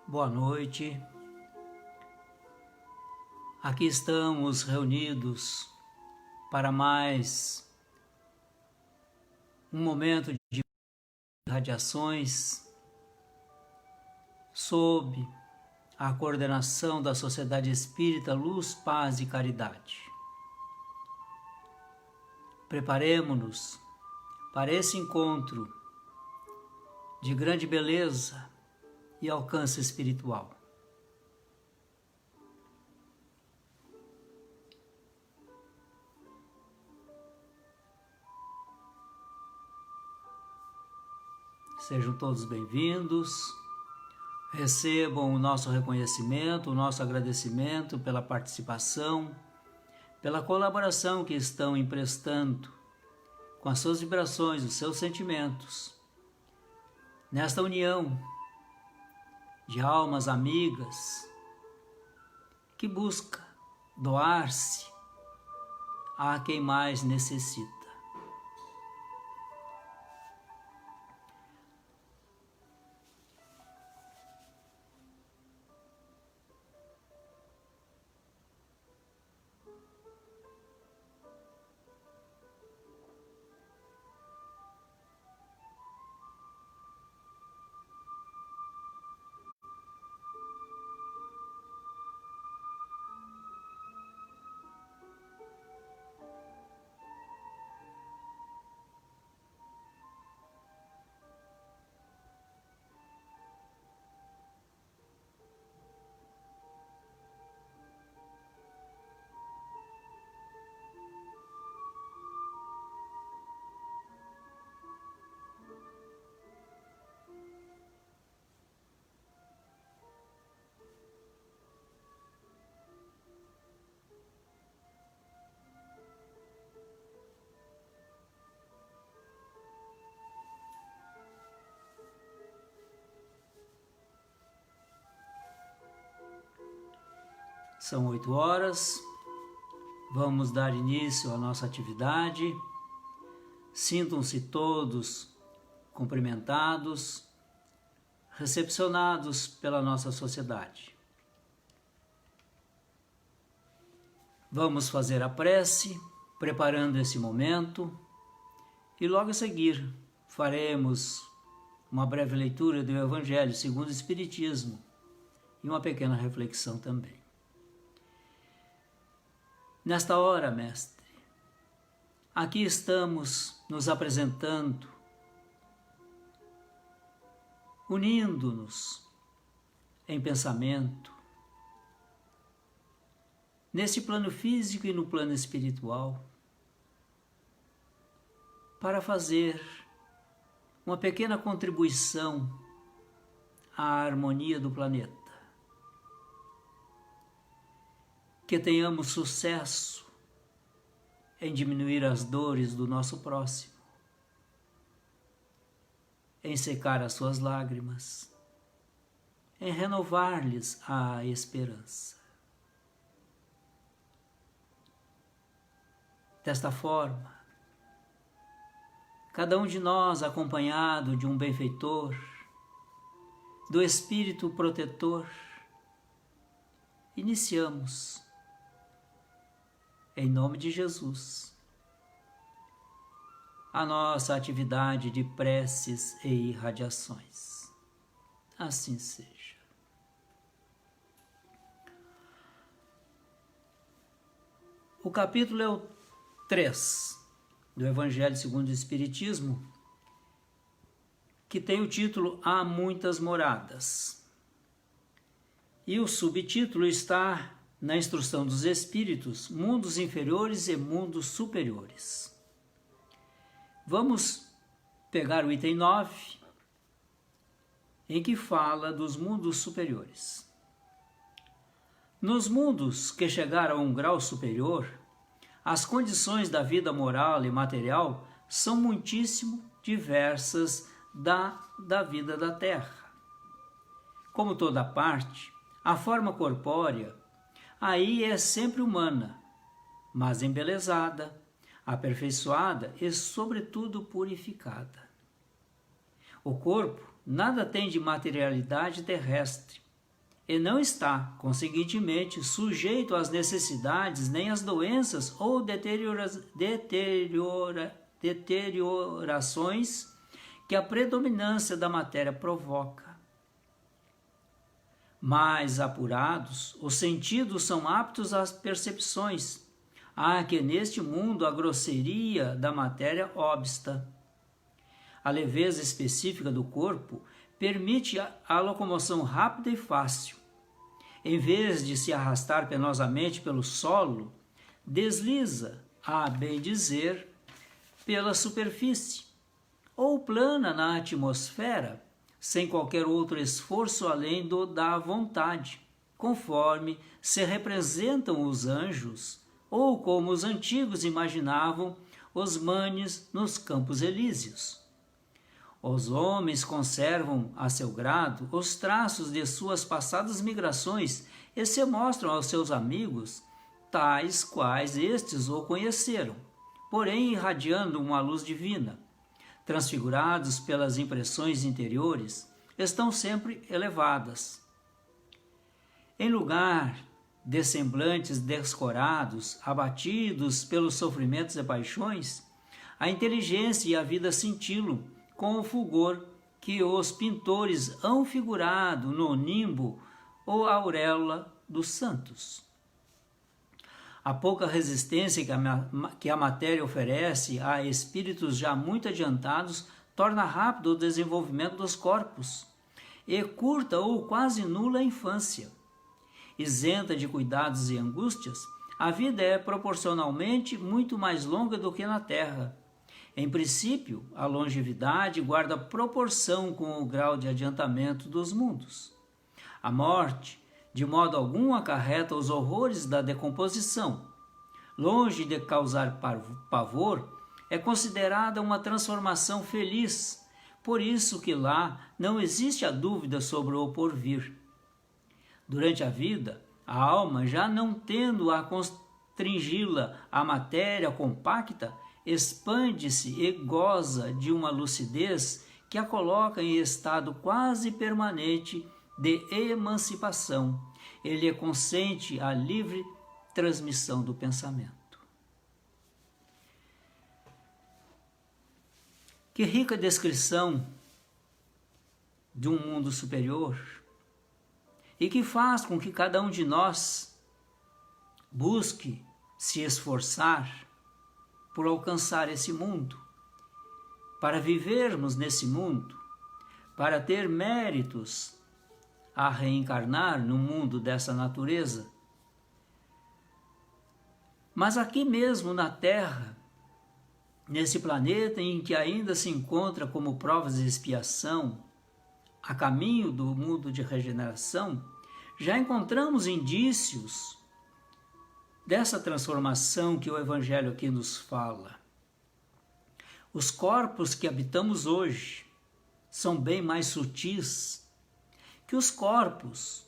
Boa noite. Aqui estamos reunidos para mais um momento de radiações sob a coordenação da Sociedade Espírita Luz, Paz e Caridade. Preparemo-nos para esse encontro de grande beleza e alcance espiritual. Sejam todos bem-vindos, recebam o nosso reconhecimento, o nosso agradecimento pela participação, pela colaboração que estão emprestando com as suas vibrações, os seus sentimentos, nesta união de almas amigas que busca doar-se a quem mais necessita. São 8 horas, vamos dar início à nossa atividade. Sintam-se todos cumprimentados, recepcionados pela nossa sociedade. Vamos fazer a prece, preparando esse momento, e logo a seguir faremos uma breve leitura do Evangelho segundo o Espiritismo e uma pequena reflexão também. Nesta hora, Mestre, aqui estamos nos apresentando, unindo-nos em pensamento, neste plano físico e no plano espiritual, para fazer uma pequena contribuição à harmonia do planeta. Que tenhamos sucesso em diminuir as dores do nosso próximo, em secar as suas lágrimas, em renovar-lhes a esperança. Desta forma, cada um de nós acompanhado de um benfeitor, do Espírito protetor, iniciamos em nome de Jesus, a nossa atividade de preces e irradiações. Assim seja. O capítulo é o 3 do Evangelho segundo o Espiritismo, que tem o título Há Muitas Moradas. E o subtítulo está na Instrução dos Espíritos, Mundos Inferiores e Mundos Superiores. Vamos pegar o item 9, em que fala dos mundos superiores. Nos mundos que chegaram a um grau superior, as condições da vida moral e material são muitíssimo diversas da vida da Terra. Como toda parte, a forma corpórea aí é sempre humana, mas embelezada, aperfeiçoada e, sobretudo, purificada. O corpo nada tem de materialidade terrestre, e não está, conseguintemente, sujeito às necessidades nem às doenças ou deteriorações que a predominância da matéria provoca. Mais apurados, os sentidos são aptos às percepções, que neste mundo a grosseria da matéria obsta. A leveza específica do corpo permite a locomoção rápida e fácil. Em vez de se arrastar penosamente pelo solo, desliza, a bem dizer, pela superfície, ou plana na atmosfera, sem qualquer outro esforço além do da vontade, conforme se representam os anjos, ou como os antigos imaginavam os manes nos Campos Elíseos. Os homens conservam a seu grado os traços de suas passadas migrações e se mostram aos seus amigos tais quais estes o conheceram, porém irradiando uma luz divina. Transfigurados pelas impressões interiores, estão sempre elevadas. Em lugar de semblantes descorados, abatidos pelos sofrimentos e paixões, a inteligência e a vida cintilam com o fulgor que os pintores hão figurado no nimbo ou auréola dos santos. A pouca resistência que a matéria oferece a espíritos já muito adiantados torna rápido o desenvolvimento dos corpos e curta ou quase nula a infância. Isenta de cuidados e angústias, a vida é proporcionalmente muito mais longa do que na Terra. Em princípio, a longevidade guarda proporção com o grau de adiantamento dos mundos. A morte, de modo algum, acarreta os horrores da decomposição. Longe de causar pavor, é considerada uma transformação feliz, por isso que lá não existe a dúvida sobre o porvir. Durante a vida, a alma, já não tendo a constringi-la à matéria compacta, expande-se e goza de uma lucidez que a coloca em estado quase permanente de emancipação. Ele consente a livre transmissão do pensamento. Que rica descrição de um mundo superior e que faz com que cada um de nós busque se esforçar por alcançar esse mundo, para vivermos nesse mundo, para ter méritos a reencarnar no mundo dessa natureza. Mas aqui mesmo na Terra, nesse planeta em que ainda se encontra como provas de expiação, a caminho do mundo de regeneração, já encontramos indícios dessa transformação que o Evangelho aqui nos fala. Os corpos que habitamos hoje são bem mais sutis que os corpos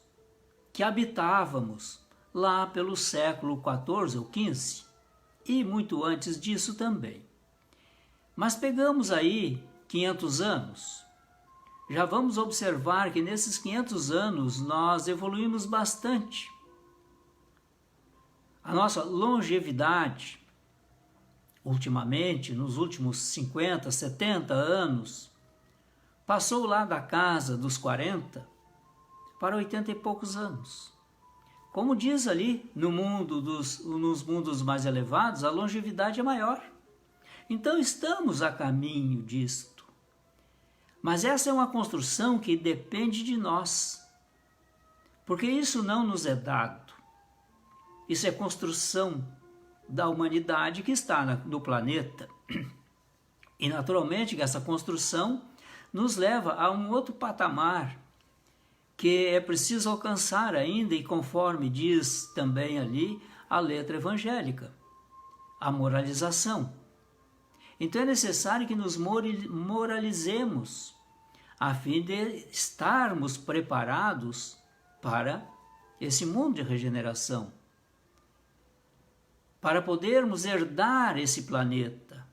que habitávamos lá pelo século XIV ou XV e muito antes disso também. Mas pegamos aí 500 anos, já vamos observar que nesses 500 anos nós evoluímos bastante. A nossa longevidade, ultimamente, nos últimos 50, 70 anos, passou lá da casa dos 40 para 80 e poucos anos. Como diz ali, nos mundos mais elevados, a longevidade é maior. Então estamos a caminho disto. Mas essa é uma construção que depende de nós, porque isso não nos é dado. Isso é construção da humanidade que está no planeta. E naturalmente que essa construção nos leva a um outro patamar que é preciso alcançar ainda, e conforme diz também ali a letra evangélica, a moralização. Então é necessário que nos moralizemos a fim de estarmos preparados para esse mundo de regeneração, para podermos herdar esse planeta.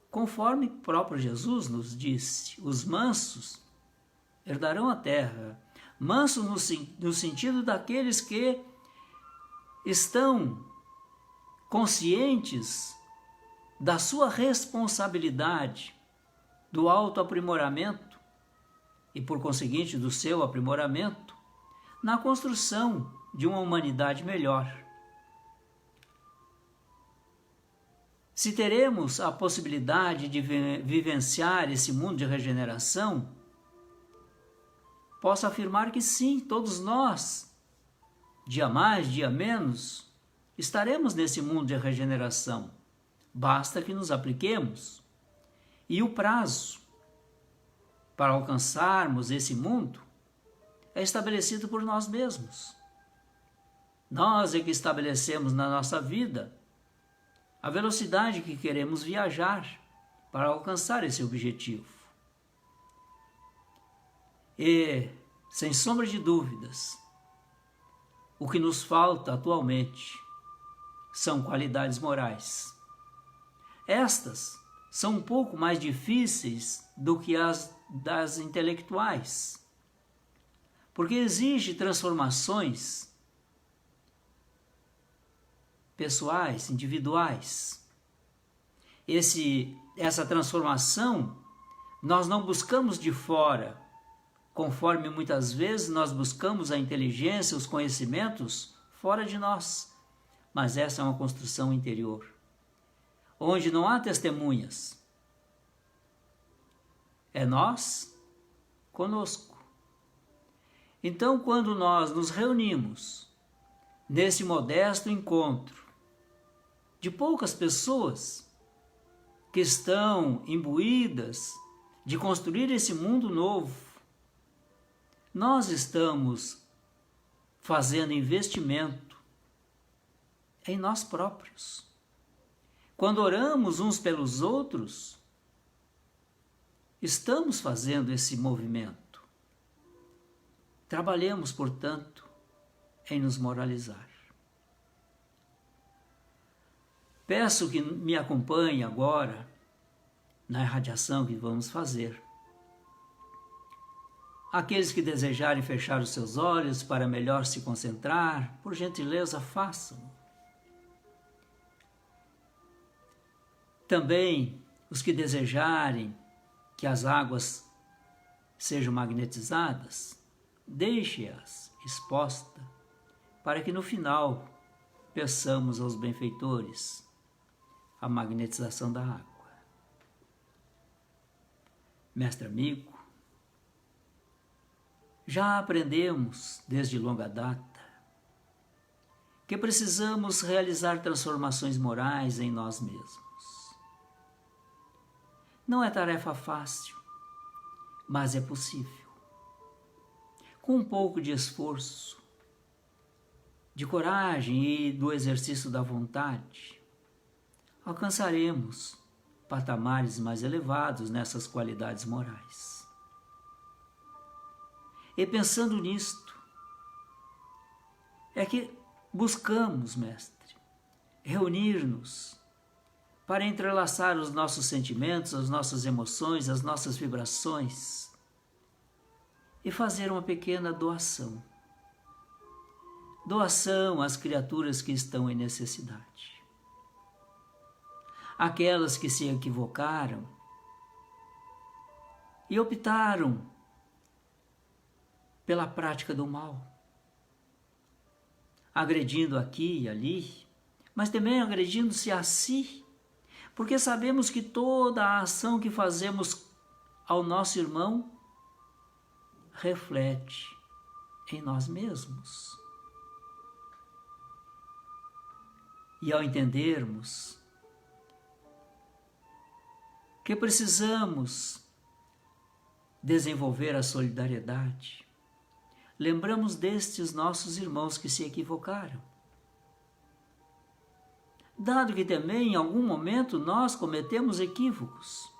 Conforme o próprio Jesus nos disse, os mansos herdarão a terra. Manso no sentido daqueles que estão conscientes da sua responsabilidade, do autoaprimoramento e, por conseguinte, do seu aprimoramento na construção de uma humanidade melhor. Se teremos a possibilidade de vivenciar esse mundo de regeneração, posso afirmar que sim, todos nós, dia mais, dia menos, estaremos nesse mundo de regeneração. Basta que nos apliquemos. E o prazo para alcançarmos esse mundo é estabelecido por nós mesmos. Nós é que estabelecemos na nossa vida a velocidade que queremos viajar para alcançar esse objetivo. E, sem sombra de dúvidas, o que nos falta atualmente são qualidades morais. Estas são um pouco mais difíceis do que as das intelectuais, porque exige transformações pessoais, individuais. Essa transformação nós não buscamos de fora, conforme muitas vezes nós buscamos a inteligência, os conhecimentos fora de nós. Mas essa é uma construção interior, onde não há testemunhas. É nós conosco. Então, quando nós nos reunimos nesse modesto encontro de poucas pessoas que estão imbuídas de construir esse mundo novo, nós estamos fazendo investimento em nós próprios. Quando oramos uns pelos outros, estamos fazendo esse movimento. Trabalhemos, portanto, em nos moralizar. Peço que me acompanhe agora na irradiação que vamos fazer. Aqueles que desejarem fechar os seus olhos para melhor se concentrar, por gentileza, façam. Também os que desejarem que as águas sejam magnetizadas, deixe-as expostas, para que no final peçamos aos benfeitores a magnetização da água. Mestre amigo, já aprendemos desde longa data que precisamos realizar transformações morais em nós mesmos. Não é tarefa fácil, mas é possível. Com um pouco de esforço, de coragem e do exercício da vontade, alcançaremos patamares mais elevados nessas qualidades morais. E pensando nisto, é que buscamos, mestre, reunir-nos para entrelaçar os nossos sentimentos, as nossas emoções, as nossas vibrações e fazer uma pequena doação. Doação às criaturas que estão em necessidade. Aquelas que se equivocaram e optaram pela prática do mal, agredindo aqui e ali, mas também agredindo-se a si, porque sabemos que toda a ação que fazemos ao nosso irmão reflete em nós mesmos. E ao entendermos que precisamos desenvolver a solidariedade, lembramos destes nossos irmãos que se equivocaram. Dado que também em algum momento nós cometemos equívocos,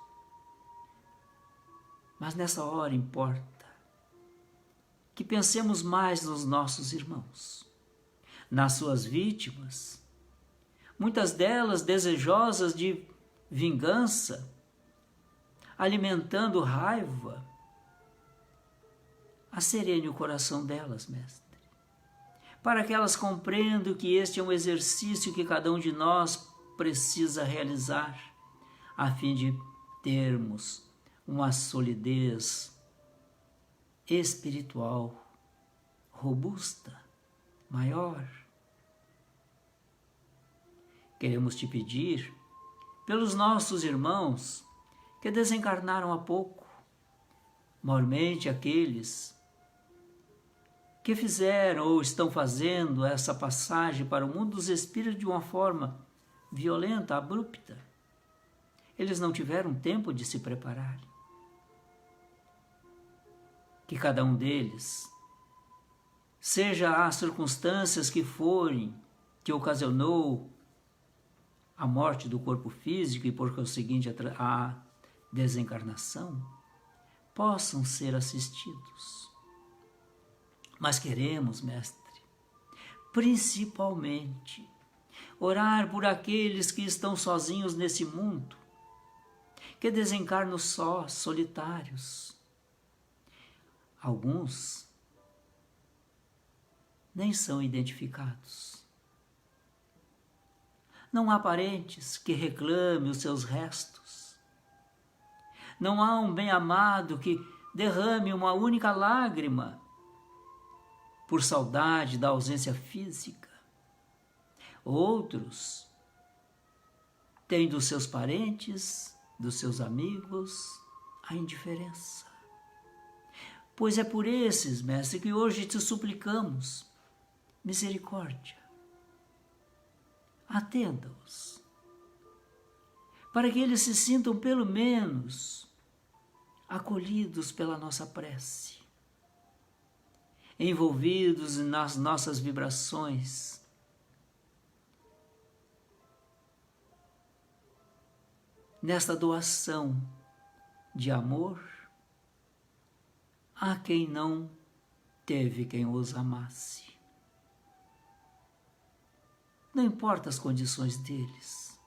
mas nessa hora importa que pensemos mais nos nossos irmãos, nas suas vítimas, muitas delas desejosas de vingança, alimentando raiva, Acerene o coração delas, mestre, para que elas compreendam que este é um exercício que cada um de nós precisa realizar, a fim de termos uma solidez espiritual robusta, maior. Queremos te pedir pelos nossos irmãos que desencarnaram há pouco, maiormente aqueles que fizeram ou estão fazendo essa passagem para o mundo dos espíritos de uma forma violenta, abrupta. Eles não tiveram tempo de se preparar. Que cada um deles, seja as circunstâncias que forem, que ocasionou a morte do corpo físico e por conseguinte a desencarnação, possam ser assistidos. Mas queremos, mestre, principalmente, orar por aqueles que estão sozinhos nesse mundo, que desencarnam sós, solitários. Alguns nem são identificados. Não há parentes que reclame os seus restos. Não há um bem-amado que derrame uma única lágrima por saudade da ausência física. Outros têm dos seus parentes, dos seus amigos, a indiferença. Pois é por esses, mestre, que hoje te suplicamos misericórdia. Atenda-os, para que eles se sintam pelo menos acolhidos pela nossa prece, envolvidos nas nossas vibrações, nesta doação de amor a quem não teve quem os amasse. Não importa as condições deles,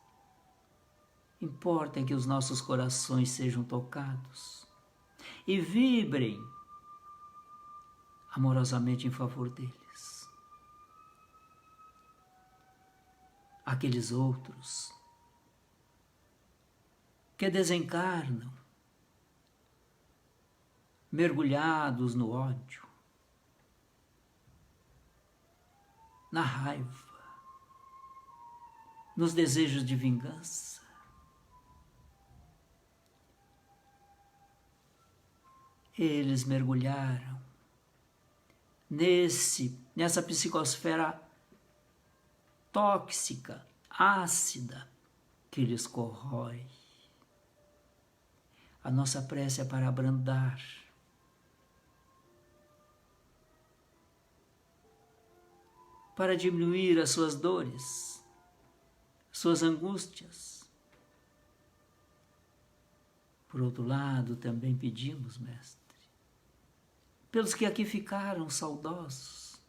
importa que os nossos corações sejam tocados e vibrem amorosamente em favor deles. Aqueles outros que desencarnam, mergulhados no ódio, na raiva, nos desejos de vingança. Eles mergulharam nessa psicosfera tóxica, ácida, que lhes corrói. A nossa prece é para abrandar, para diminuir as suas dores, suas angústias. Por outro lado, também pedimos, mestre, pelos que aqui ficaram saudosos,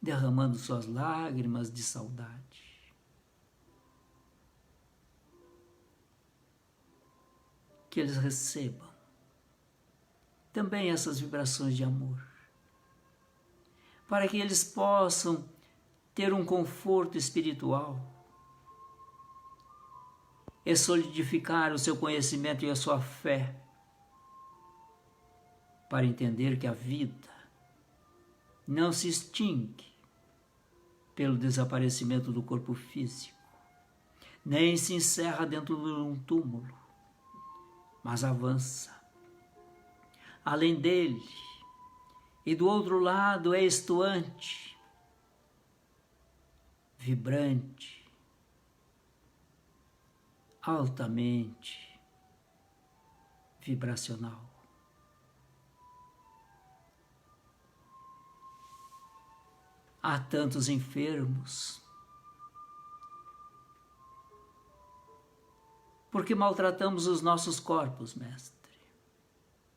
derramando suas lágrimas de saudade. Que eles recebam também essas vibrações de amor, para que eles possam ter um conforto espiritual e solidificar o seu conhecimento e a sua fé, para entender que a vida não se extingue pelo desaparecimento do corpo físico, nem se encerra dentro de um túmulo, mas avança. Além dele, e do outro lado é estuante, vibrante, altamente vibracional. Há tantos enfermos, porque maltratamos os nossos corpos, mestre.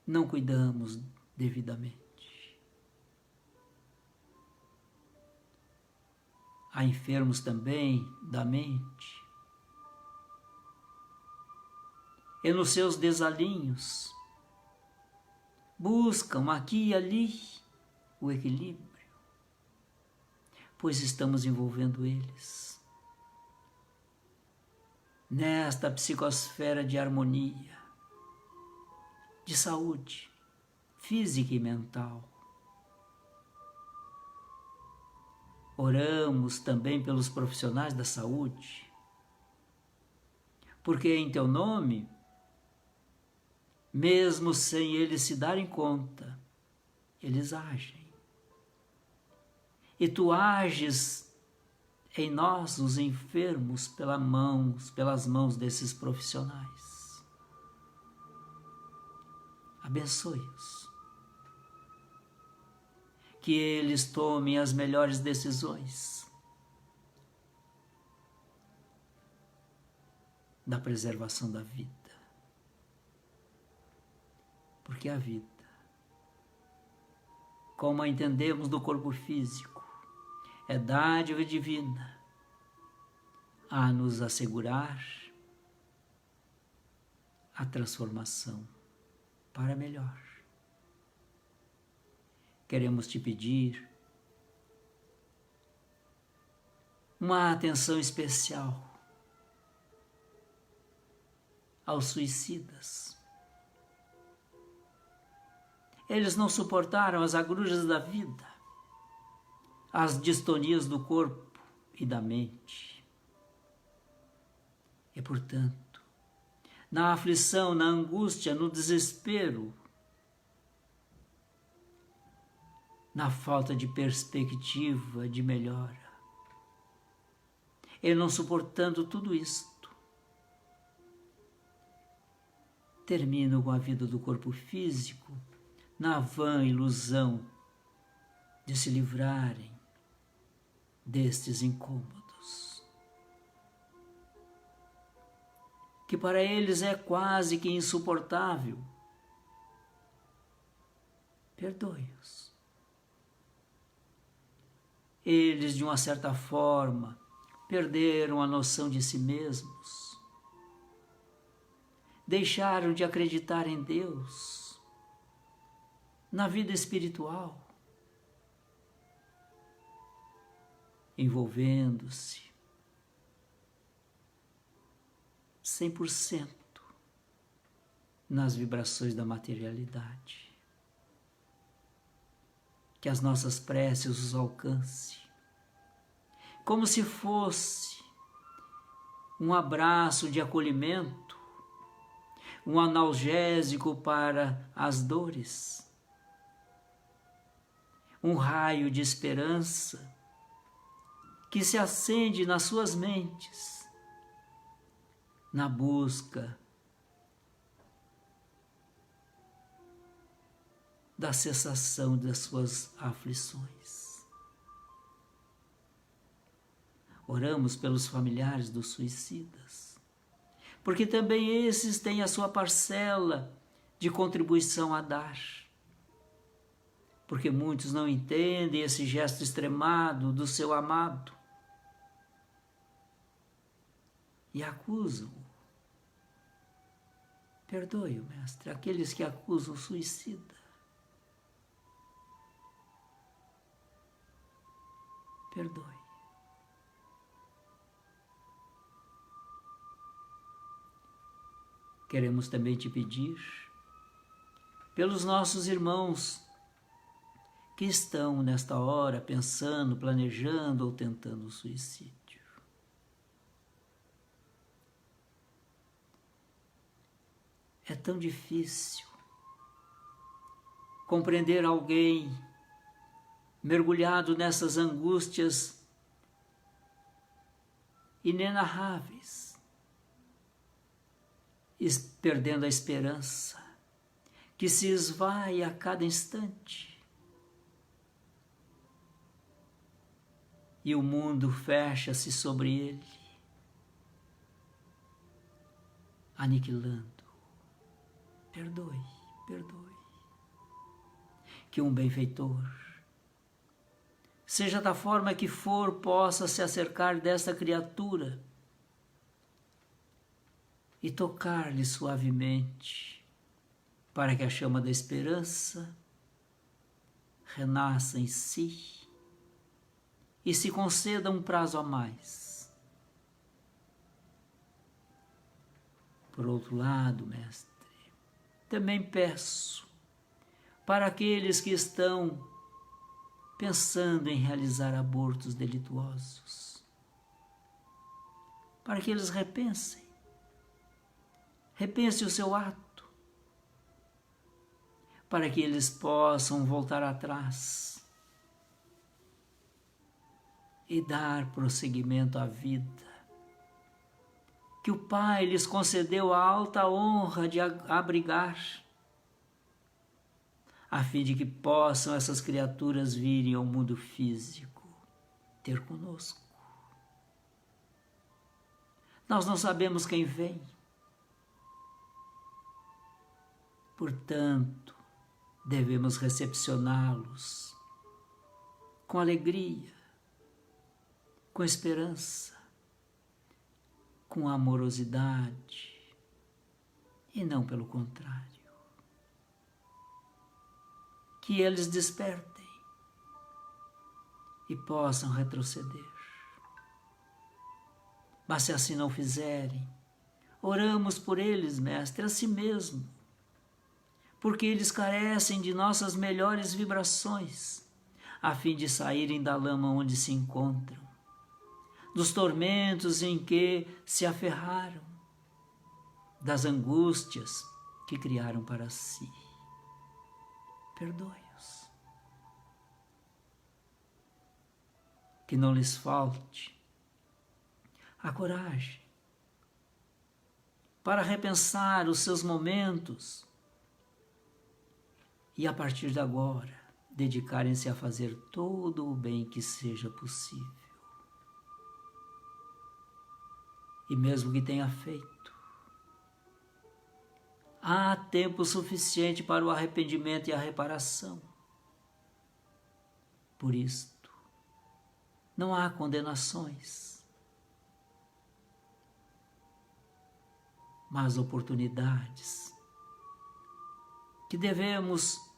Não cuidamos devidamente. Há enfermos também da mente, e nos seus desalinhos, buscam aqui e ali o equilíbrio, pois estamos envolvendo eles nesta psicosfera de harmonia, de saúde física e mental. Oramos também pelos profissionais da saúde, porque em teu nome, mesmo sem eles se darem conta, eles agem. E tu ages em nós, os enfermos, pelas mãos desses profissionais. Abençoe-os. Que eles tomem as melhores decisões da preservação da vida. Porque a vida, como a entendemos do corpo físico, é dádiva divina a nos assegurar a transformação para melhor. Queremos te pedir uma atenção especial aos suicidas. Eles não suportaram as agruras da vida, as distonias do corpo e da mente. E, portanto, na aflição, na angústia, no desespero, na falta de perspectiva de melhora, e não suportando tudo isto, terminam com a vida do corpo físico na vã ilusão de se livrarem destes incômodos, que para eles é quase que insuportável. Perdoe-os. Eles, de uma certa forma, perderam a noção de si mesmos, deixaram de acreditar em Deus, na vida espiritual, envolvendo-se 100% nas vibrações da materialidade. Que as nossas preces os alcance, como se fosse um abraço de acolhimento, um analgésico para as dores, um raio de esperança que se acende nas suas mentes, na busca da cessação das suas aflições. Oramos pelos familiares dos suicidas, porque também esses têm a sua parcela de contribuição a dar. Porque muitos não entendem esse gesto extremado do seu amado e acusam. Perdoe-o, mestre, aqueles que acusam o suicida. Perdoe. Queremos também te pedir pelos nossos irmãos que estão nesta hora pensando, planejando ou tentando o suicídio. É tão difícil compreender alguém mergulhado nessas angústias inenarráveis, perdendo a esperança, que se esvai a cada instante. E o mundo fecha-se sobre ele, aniquilando. Perdoe, perdoe. Que um benfeitor, seja da forma que for, possa se acercar desta criatura e tocar-lhe suavemente para que a chama da esperança renasça em si e se conceda um prazo a mais. Por outro lado, mestre, também peço para aqueles que estão pensando em realizar abortos delituosos, para que eles repensem o seu ato, para que eles possam voltar atrás e dar prosseguimento à vida que o Pai lhes concedeu a alta honra de abrigar, a fim de que possam essas criaturas virem ao mundo físico ter conosco. Nós não sabemos quem vem, portanto, devemos recepcioná-los com alegria, com esperança, com amorosidade, e não pelo contrário. Que eles despertem e possam retroceder. Mas se assim não fizerem, oramos por eles, mestre, a si mesmo, porque eles carecem de nossas melhores vibrações, a fim de saírem da lama onde se encontram, dos tormentos em que se aferraram, das angústias que criaram para si. Perdoe-os. Que não lhes falte a coragem para repensar os seus momentos e, a partir de agora, dedicarem-se a fazer todo o bem que seja possível. E mesmo que tenha feito, há tempo suficiente para o arrependimento e a reparação. Por isto, não há condenações, mas oportunidades que devemos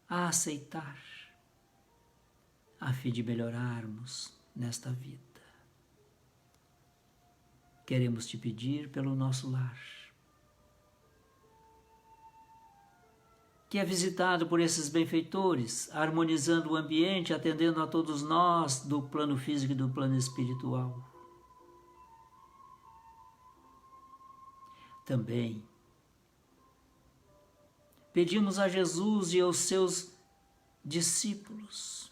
aceitar a fim de melhorarmos nesta vida. Queremos te pedir pelo nosso lar, que é visitado por esses benfeitores, harmonizando o ambiente, atendendo a todos nós do plano físico e do plano espiritual. Também pedimos a Jesus e aos seus discípulos,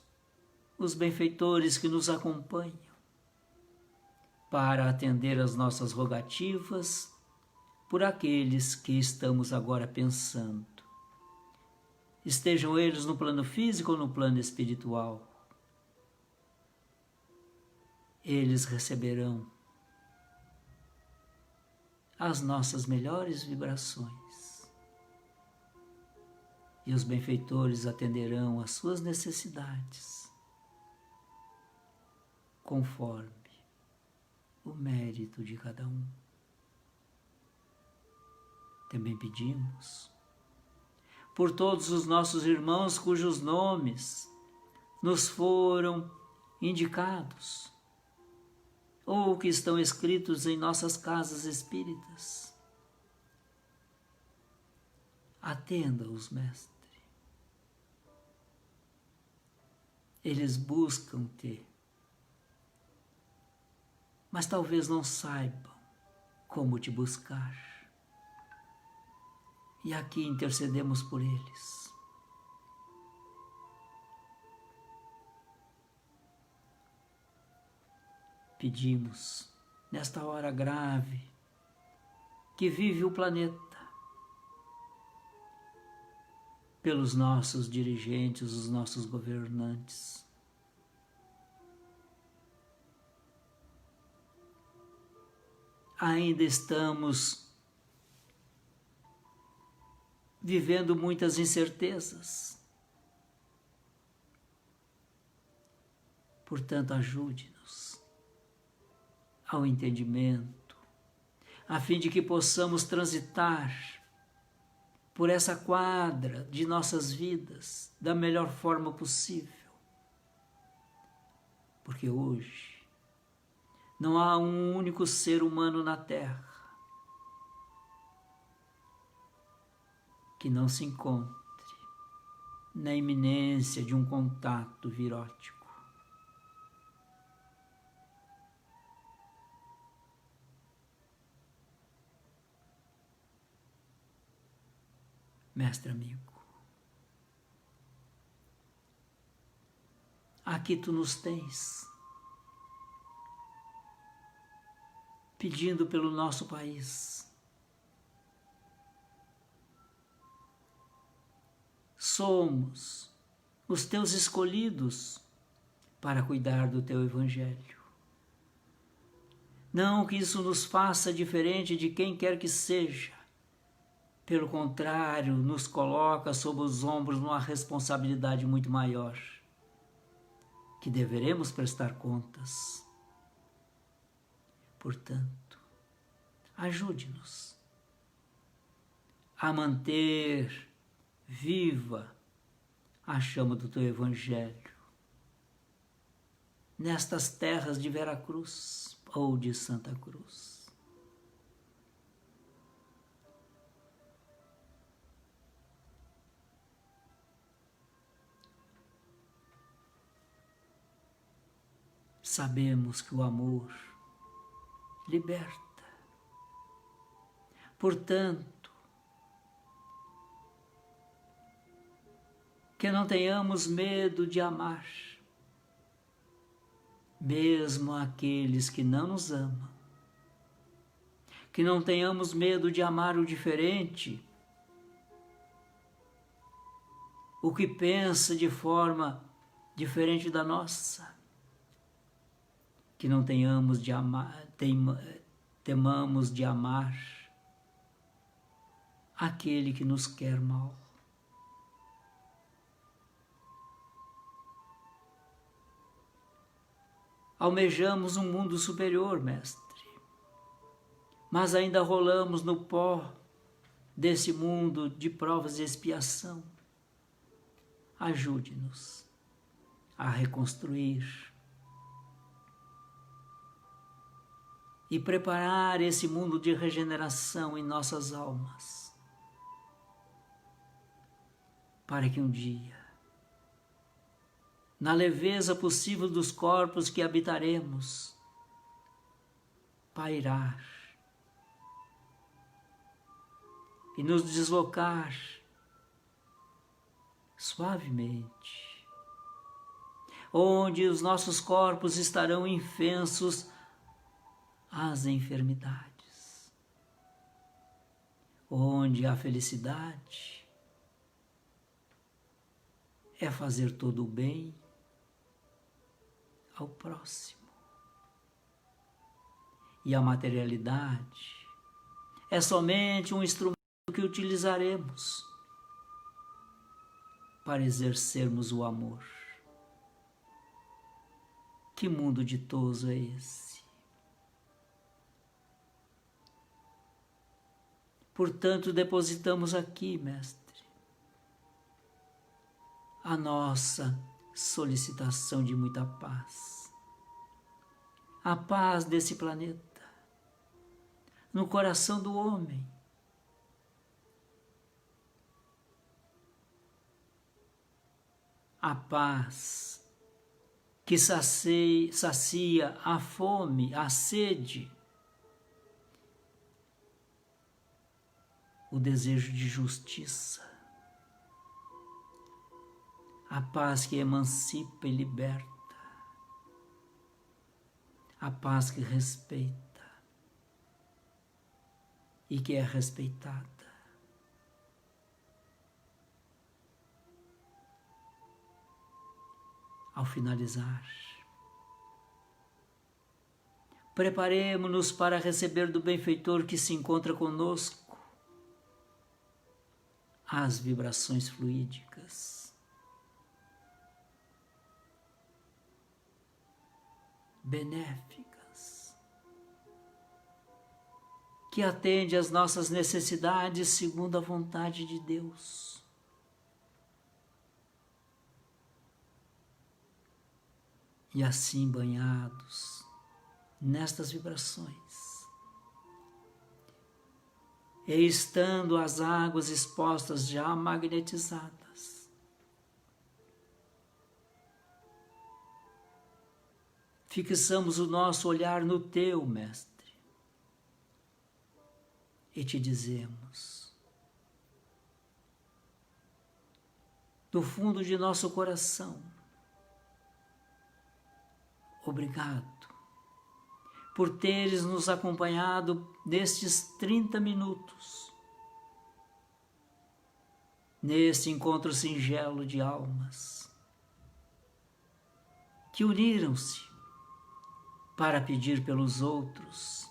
os benfeitores que nos acompanham, para atender às nossas rogativas por aqueles que estamos agora pensando. Estejam eles no plano físico ou no plano espiritual, eles receberão as nossas melhores vibrações e os benfeitores atenderão às suas necessidades conforme o mérito de cada um. Também pedimos por todos os nossos irmãos cujos nomes nos foram indicados ou que estão escritos em nossas casas espíritas. Atenda-os, mestre. Eles buscam-te, mas talvez não saibam como te buscar. E aqui intercedemos por eles. Pedimos, nesta hora grave que vive o planeta, pelos nossos dirigentes, os nossos governantes, ainda estamos vivendo muitas incertezas. Portanto, ajude-nos ao entendimento, a fim de que possamos transitar por essa quadra de nossas vidas da melhor forma possível. Porque hoje não há um único ser humano na Terra que não se encontre na iminência de um contato virótico. Mestre amigo, aqui tu nos tens, pedindo pelo nosso país. Somos os teus escolhidos para cuidar do teu evangelho. Não que isso nos faça diferente de quem quer que seja. Pelo contrário, nos coloca sob os ombros uma responsabilidade muito maior, que deveremos prestar contas. Portanto, ajude-nos a manter viva a chama do teu evangelho nestas terras de Veracruz ou de Santa Cruz. Sabemos que o amor liberta. Portanto, que não tenhamos medo de amar, mesmo aqueles que não nos amam. Que não tenhamos medo de amar o diferente, o que pensa de forma diferente da nossa. Que não tenhamos de amar, temamos de amar aquele que nos quer mal. Almejamos um mundo superior, mestre, mas ainda rolamos no pó desse mundo de provas e expiação. Ajude-nos a reconstruir e preparar esse mundo de regeneração em nossas almas, para que um dia, na leveza possível dos corpos que habitaremos, pairar e nos deslocar suavemente, onde os nossos corpos estarão infensos às enfermidades, onde a felicidade é fazer todo o bem ao próximo, e a materialidade é somente um instrumento que utilizaremos para exercermos o amor. Que mundo ditoso é esse? Portanto, depositamos aqui, mestre, a nossa solicitação de muita paz. A paz desse planeta, no coração do homem. A paz que sacia a fome, a sede, o desejo de justiça, a paz que emancipa e liberta, a paz que respeita e que é respeitada. Ao finalizar, preparemo-nos para receber do benfeitor que se encontra conosco as vibrações fluídicas, benéficas, que atende às nossas necessidades segundo a vontade de Deus. E assim, banhados nestas vibrações, e estando as águas expostas já magnetizadas, fixamos o nosso olhar no Teu, Mestre, e Te dizemos, do fundo de nosso coração, obrigado por teres nos acompanhado nestes 30 minutos, neste encontro singelo de almas que uniram-se para pedir pelos outros,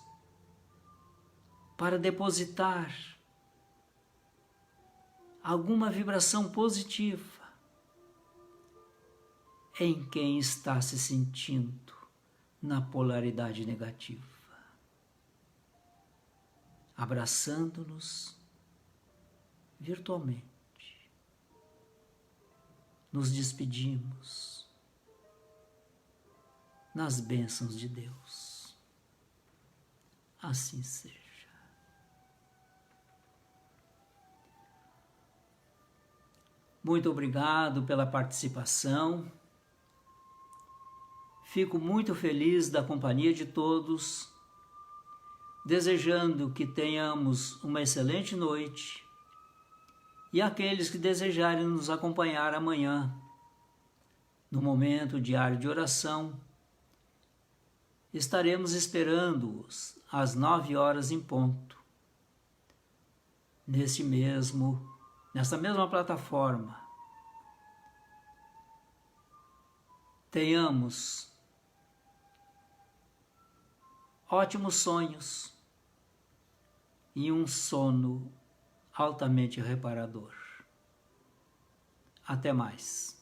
para depositar alguma vibração positiva em quem está se sentindo na polaridade negativa. Abraçando-nos virtualmente, nos despedimos nas bênçãos de Deus. Assim seja. Muito obrigado pela participação. Fico muito feliz da companhia de todos, desejando que tenhamos uma excelente noite e aqueles que desejarem nos acompanhar amanhã, no momento diário de oração, estaremos esperando-os às 9 horas em ponto, nessa mesma plataforma. Tenhamos ótimos sonhos e um sono altamente reparador. Até mais.